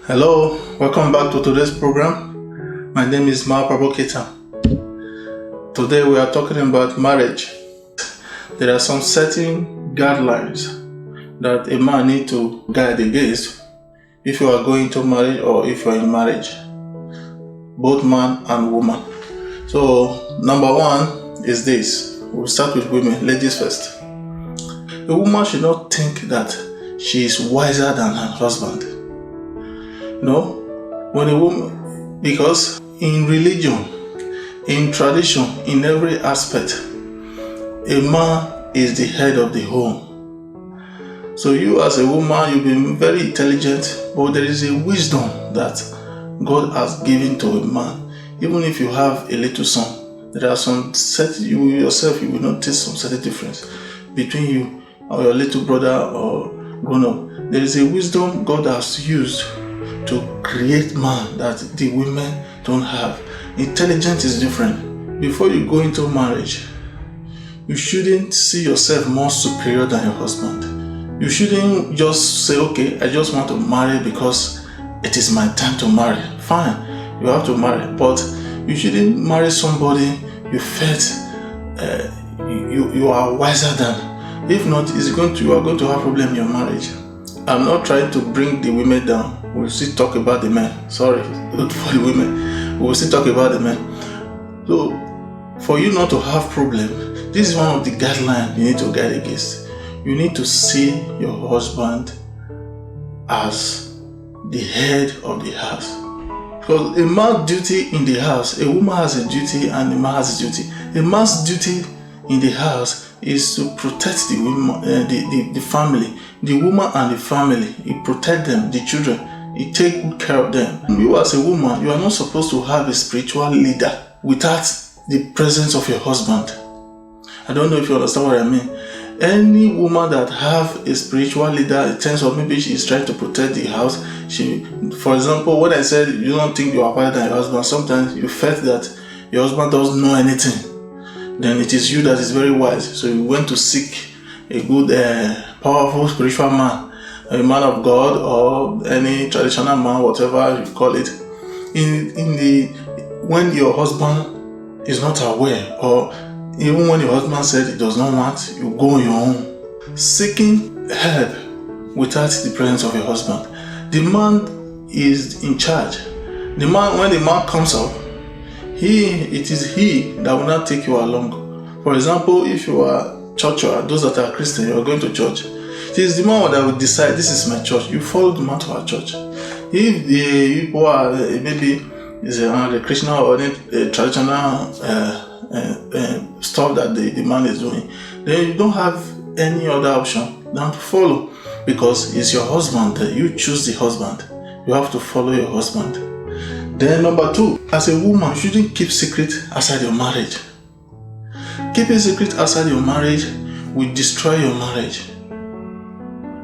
Hello, welcome back to today's program. My name is Ma Praboketa. Today we are talking about marriage. There are some certain guidelines that a man needs to guide against if you are going to marriage or if you are in marriage, both man and woman. So, number one is this. We'll start with women, ladies first. A woman should not think that she is wiser than her husband. No, when a woman, because in religion, in tradition, in every aspect, a man is the head of the home. So you as a woman, you've been very intelligent, but there is a wisdom that God has given to a man. Even if you have a little son, there are some certain, you yourself, you will notice some certain difference between you or your little brother or grown up. There is a wisdom God has used to create man that the women don't have. Intelligence is different. Before you go into marriage, you shouldn't see yourself more superior than your husband. You shouldn't just say, okay, I just want to marry because it is my time to marry. Fine, you have to marry, but you shouldn't marry somebody you felt you are wiser than. If not, you are going to have problem in your marriage. I'm not trying to bring the women down. We'll still talk about the men. Sorry for the women. We'll still talk about the men. So, for you not to have problem, this is one of the guidelines you need to guide against. You need to see your husband as the head of the house. Because a man's duty in the house, a woman has a duty and a man has a duty. A man's duty in the house is to protect the woman, the family, the woman and the family. He protect them, the children. He take good care of them. You as a woman, you are not supposed to have a spiritual leader without the presence of your husband. I don't know if you understand what I mean. Any woman that have a spiritual leader in terms of maybe she is trying to protect the house. For example, when I said you don't think you are better than your husband, sometimes you felt that your husband doesn't know anything. Then it is you that is very wise. So you went to seek a good, powerful spiritual man, a man of God or any traditional man, whatever you call it. When your husband is not aware, or even when your husband said he does not want, you go on your own, seeking help without the presence of your husband. The man is in charge. When the man comes up, it is he that will not take you along. For example, if you are churcher, those that are Christian, you are going to church. It is the man that will decide, this is my church. You follow the man to our church. If the people are maybe is a Christian or any traditional stuff that the man is doing, then you don't have any other option than to follow, because it's your husband. You choose the husband. You have to follow your husband. Then number two, as a woman, you shouldn't keep secret outside your marriage. Keeping secret outside your marriage will destroy your marriage.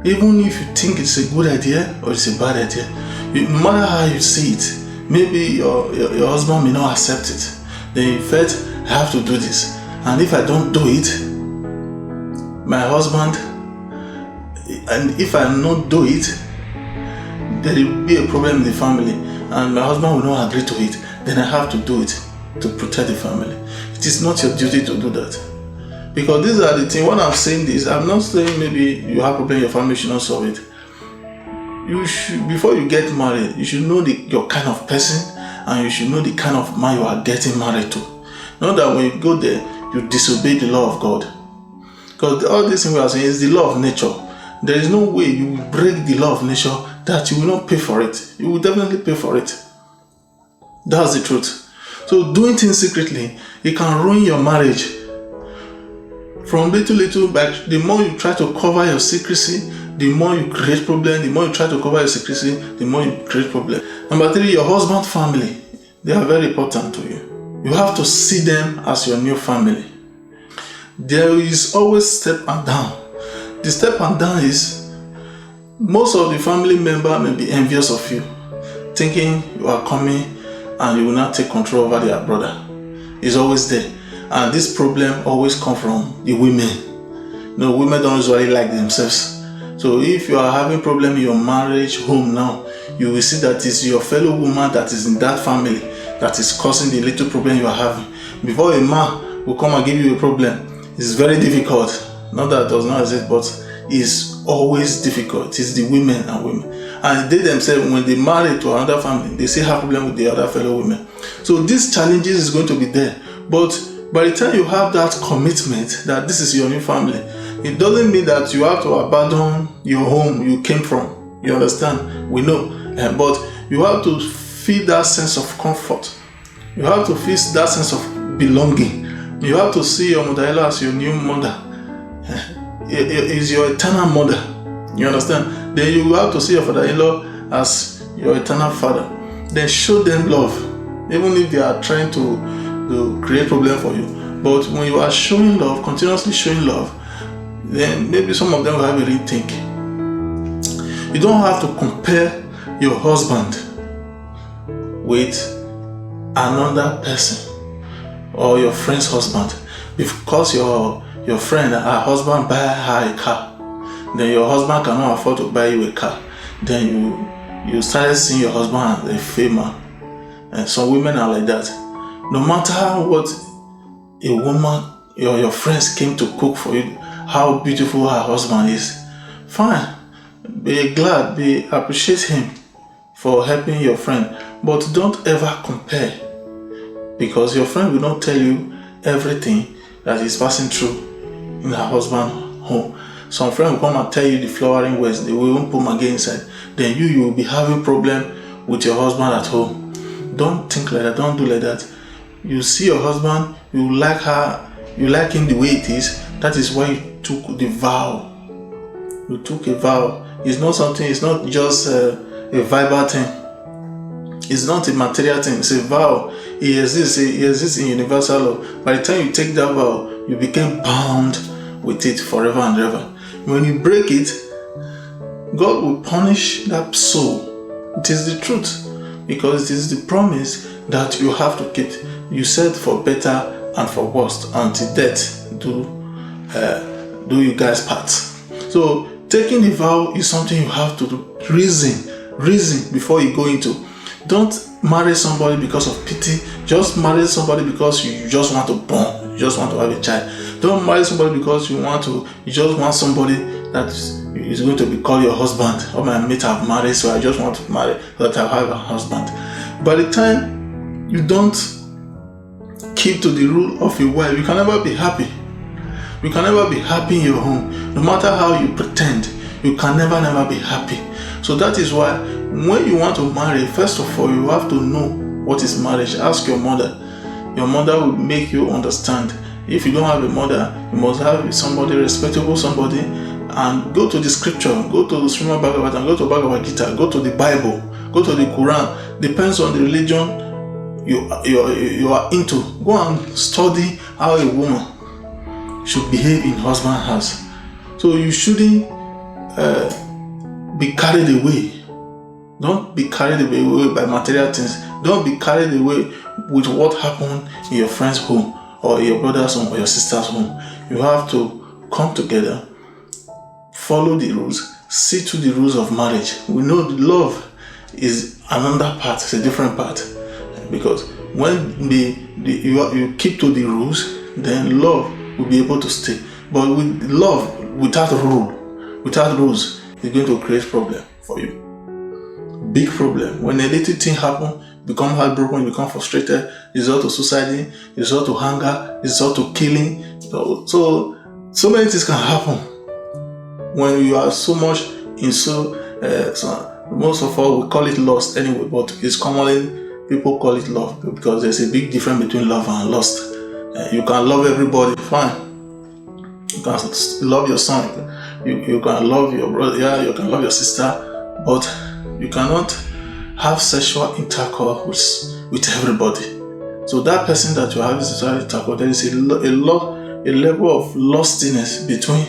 Even if you think it's a good idea or it's a bad idea, no matter how you see it, maybe your husband may not accept it. Then you felt, I have to do this. And if I don't do it, my husband, and if I not do it, there will be a problem in the family and my husband will not agree to it. Then I have to do it to protect the family. It is not your duty to do that. Because these are the things, when I'm saying this, I'm not saying maybe you have a problem, your family should not solve it. You should, before you get married, you should know your kind of person, and you should know the kind of man you are getting married to. Not that when you go there, you disobey the law of God. Because all these things we are saying is the law of nature. There is no way you will break the law of nature that you will not pay for it. You will definitely pay for it. That's the truth. So doing things secretly, it can ruin your marriage. From little back, the more you try to cover your secrecy, the more you create problem. The more you try to cover your secrecy, the more you create problem. Number three, your husband's family. They are very important to you. You have to see them as your new family. There is always step and down. The step and down is most of the family member may be envious of you, thinking you are coming and you will not take control over their brother. It's always there. And this problem always comes from the women. Women don't usually like themselves. So if you are having problem in your marriage home now, you will see that it's your fellow woman that is in that family that is causing the little problem you are having. Before a man will come and give you a problem, it's very difficult. Not that it does not exist, but it's always difficult. It's the women and women. And they themselves, when they marry to another family, they still have problem with the other fellow women. So these challenges is going to be there. But by the time you have that commitment that this is your new family, it doesn't mean that you have to abandon your home you came from. You understand? We know. But you have to feel that sense of comfort. You have to feel that sense of belonging. You have to see your mother-in-law as your new mother. Is your eternal mother. You understand? Then you have to see your father-in-law as your eternal father. Then show them love, even if they are trying to create problem for you. But when you are showing love, continuously showing love, then maybe some of them will have a rethink. You don't have to compare your husband with another person or your friend's husband. Because your friend, her husband buy her a car, then your husband cannot afford to buy you a car. Then you started seeing your husband as a famer. And some women are like that. No matter what a woman, your friends came to cook for you, how beautiful her husband is, fine, be glad, appreciate him for helping your friend, but don't ever compare, because your friend will not tell you everything that is passing through in her husband's home. Some friend will come and tell you the flowering words, they won't put them again inside. Then you will be having problem with your husband at home. Don't think like that, don't do like that. You see your husband, you like her, you like him the way it is. That is why you took the vow. You took a vow. It's not something, it's not just a verbal thing. It's not a material thing, it's a vow. It exists in universal law. By the time you take that vow, you become bound with it forever and ever. When you break it, God will punish that soul. It is the truth, because it is the promise that you have to keep. You said for better and for worse, until death do you guys part. So taking the vow is something you have to do. Reason before you go into. Don't marry somebody because of pity. Just marry somebody because you just want to born. You just want to have a child. Don't marry somebody because you just want somebody that is going to be called your husband. Oh, my mate have married, so I just want to marry so that I have a husband. By the time you don't keep to the rule of your wife, you can never be happy. You can never be happy in your home. No matter how you pretend, you can never be happy. So that is why when you want to marry, first of all, you have to know what is marriage. Ask your mother. Your mother will make you understand. If you don't have a mother, you must have somebody respectable, somebody, and go to the scripture, go to the Srimad Bhagavatam, go to Bhagavad Gita, go to the Bible, go to the Quran. Depends on the religion you are into. Go and study how a woman should behave in husband's house. So you shouldn't be carried away. Don't be carried away by material things. Don't be carried away with what happened in your friend's home or your brother's home or your sister's home. You have to come together, follow the rules, see to the rules of marriage. We know the love is another part, it's a different part. Because when you keep to the rules, then love will be able to stay. But with love, without rules, it's going to create problem for you. Big problem. When a little thing happens, become heartbroken, you become frustrated, resort to suicide, resort to hunger, resort to killing. So many things can happen when you are so much in so most of all we call it lust anyway, but it's commonly people call it love, because there's a big difference between love and lust. You can love everybody, fine. You can love your son, you can love your brother, you can love your sister, but you cannot have sexual intercourse with everybody. So that person that you have sexual intercourse, there is a level of lustiness between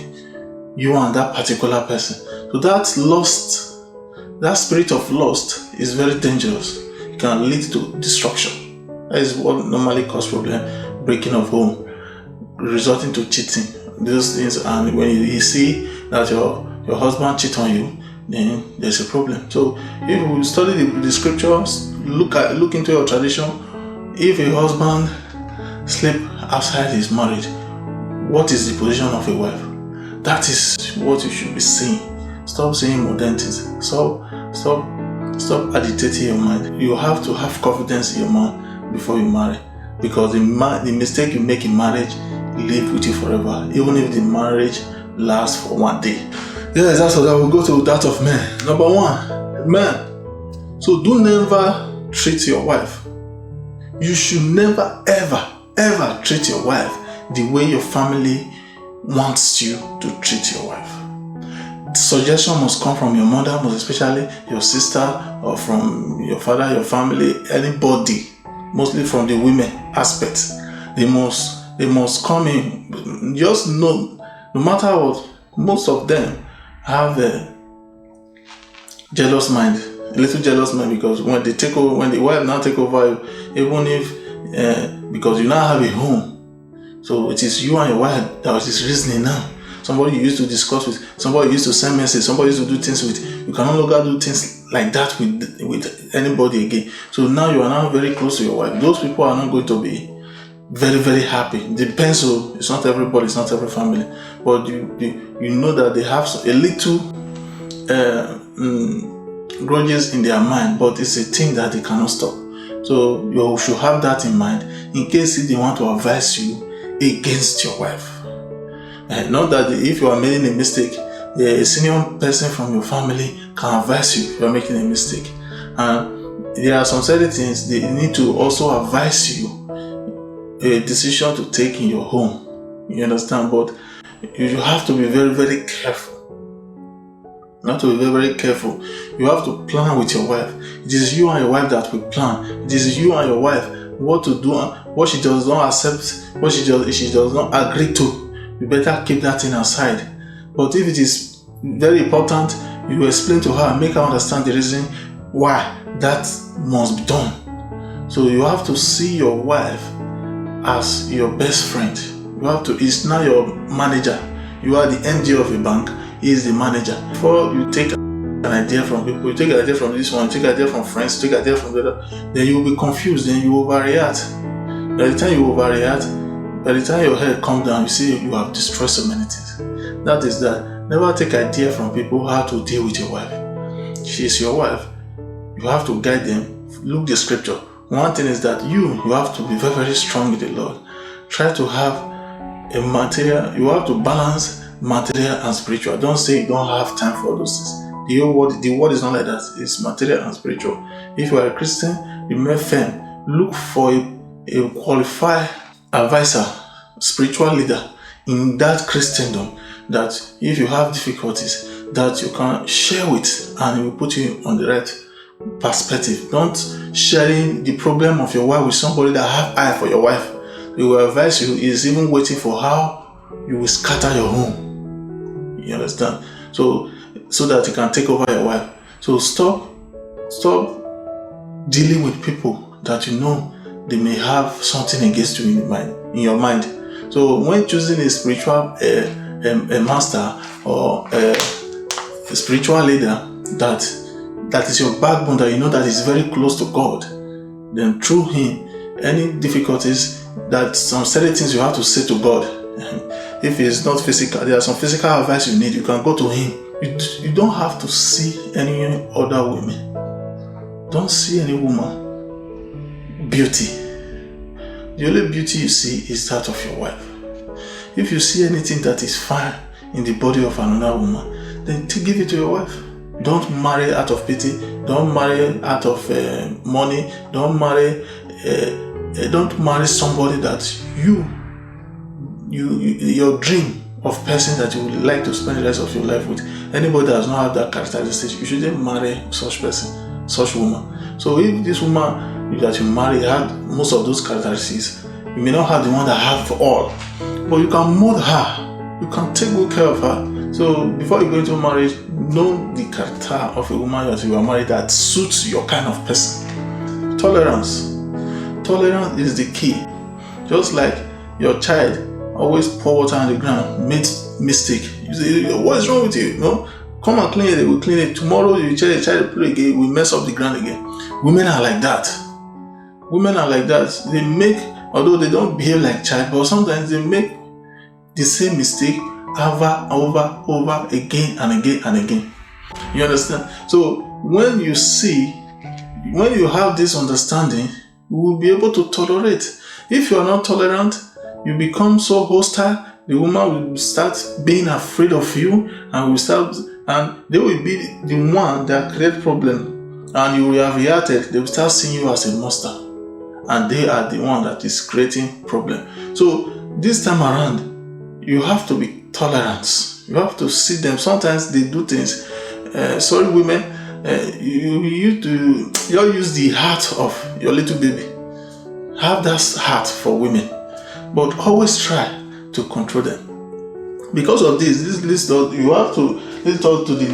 you and that particular person. So that lust, that spirit of lust is very dangerous. It can lead to destruction. That is what normally causes problem, breaking of home, resulting to cheating, those things. And when you see that your husband cheat on you, then there's a problem. So if we study the scriptures, look into your tradition. If a husband sleep outside his marriage, what is the position of a wife? That is what you should be saying. Stop saying modern things. Stop agitating your mind. You have to have confidence in your man before you marry, because the mistake you make in marriage live with you forever, even if the marriage lasts for one day. Yes, that's what I will go to that of men. Number one, men. So do never treat your wife. You should never, ever treat your wife the way your family wants you to treat your wife. The suggestion must come from your mother, most especially your sister, or from your father, your family, anybody, mostly from the women aspect. They must come in. Just know, no matter what, most of them have a jealous mind, a little jealous mind, because when the wife now take over, even if because you now have a home, so it is you and your wife that is reasoning now. Somebody you used to discuss with, somebody you used to send messages, somebody you used to do things with. You can no longer do things like that with anybody again. So now you are now very close to your wife. Those people are not going to be very, very happy. Depends on, it's not everybody, it's not every family, but you know that they have a little grudges in their mind, but it's a thing that they cannot stop. So you should have that in mind in case if they want to advise you against your wife. Not that if you are making a mistake, a senior person from your family can advise you if you are making a mistake. And there are some certain things they need to also advise you a decision to take in your home. You understand? But you have to be very, very careful. You have to be very, very careful. You have to plan with your wife. It is you and your wife that will plan. It is you and your wife what to do, what she does not accept, what she does not agree to. You better keep that thing aside. But if it is very important, you explain to her, make her understand the reason why that must be done. So you have to see your wife as your best friend. You have to, it's not your manager. You are the MD of a bank, he is the manager. Before you take an idea from people, you take an idea from this one, you take an idea from friends, you take an idea from the other, then you will be confused, then you overreact. By the time you overreact, by the time your head comes down, you see you have destroyed so many things. That is that. Never take idea from people how to deal with your wife. She is your wife. You have to guide them. Look the scripture. One thing is that you have to be very, very strong in the Lord. Try to have a material, you have to balance material and spiritual. Don't say you don't have time for those things. The word is not like that. It's material and spiritual. If you are a Christian, remain firm. Look for a qualified advisor, spiritual leader in that Christendom, that if you have difficulties, that you can share with, and it will put you on the right perspective. Don't sharing the problem of your wife with somebody that have eye for your wife. They will advise you, is even waiting for how you will scatter your home. You understand? So that you can take over your wife. So stop dealing with people that you know they may have something against you in your mind. So when choosing a spiritual a master or a spiritual leader that is your backbone, that you know that is very close to God, then through him, any difficulties, that some certain things you have to say to God. If it's not physical, there are some physical advice you need, you can go to him. You don't have to see any other women. Don't see any woman beauty. The only beauty you see is that of your wife. If you see anything that is fine in the body of another woman, then give it to your wife. Don't marry out of pity. Don't marry out of money. Don't marry somebody that your dream of person that you would like to spend the rest of your life with. Anybody that does not have that characteristic, you shouldn't marry such person, such woman. So if this woman that you marry had most of those characteristics, you may not have the one that have all, but you can mold her. You can take good care of her. So before you go into marriage, know the character of a woman that you are married that suits your kind of person. Tolerance is the key. Just like your child always pour water on the ground, made mistake. You say, what is wrong with you? No, Come and clean it, they will clean it. Tomorrow you try to play again, we mess up the ground again. Women are like that. Women are like that. They make, although they don't behave like child, but sometimes they make the same mistake over again and again and again. You understand? So when you have this understanding, you will be able to tolerate. If you are not tolerant, you become so hostile, the woman will start being afraid of you, and they will be the one that create problem, and you will have reacted. They will start seeing you as a monster, and they are the one that is creating problem. So this time around, you have to be tolerant. You have to see them. Sometimes they do things. Sorry, women, you use the heart of your little baby. Have that heart for women, but always try to control them. Because of this leads us to the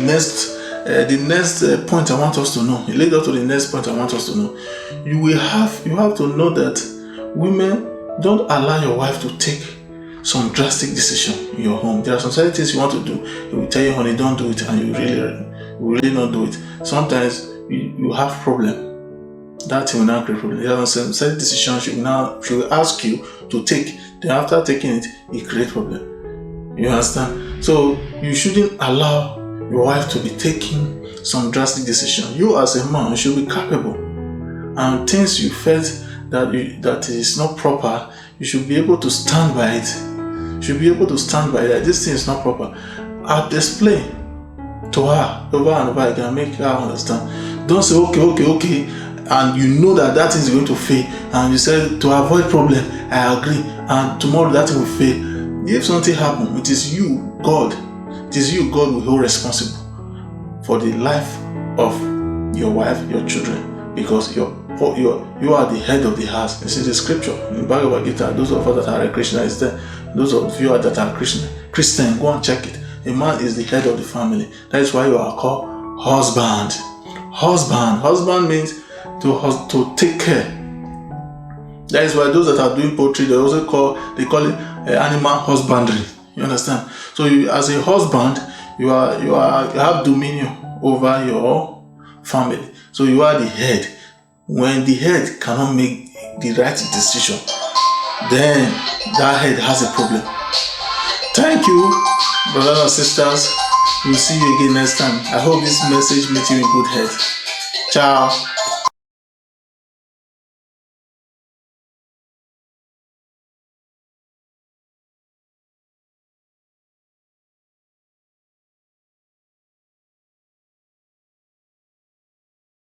next point I want us to know. It leads us to the next point I want us to know. You have to know that women, don't allow your wife to take some drastic decision in your home. There are some certain things you want to do. He will tell you, honey, don't do it, and you really not do it. Sometimes you have problem. That thing will not create problem. There are some certain decisions she will ask you to take. Then after taking it, it creates problem. You understand? So you shouldn't allow your wife to be taking some drastic decision. You as a man should be capable, and things you felt that is not proper, you should be able to stand by it. You should be able to stand by that. This thing is not proper. I'll display to her over and over again, make her understand. Don't say okay, and you know that thing is going to fail, and you say to avoid problem, I agree, and tomorrow that thing will fail. If something happens, it is you, God. It is you, God, will hold responsible for the life of your wife, your children, because you are the head of the house. You see the scripture in Bhagavad Gita. Those of us that are a Krishna is there. Those of you that are Christian, go and check it. A man is the head of the family. That is why you are called husband. Husband means to take care. That is why those that are doing poultry, they call it animal husbandry. You understand? So as a husband, you have dominion over your family. So you are the head. When the head cannot make the right decision, then that head has a problem. Thank you, brothers and sisters. We'll see you again next time. I hope this message makes you in good health. Ciao.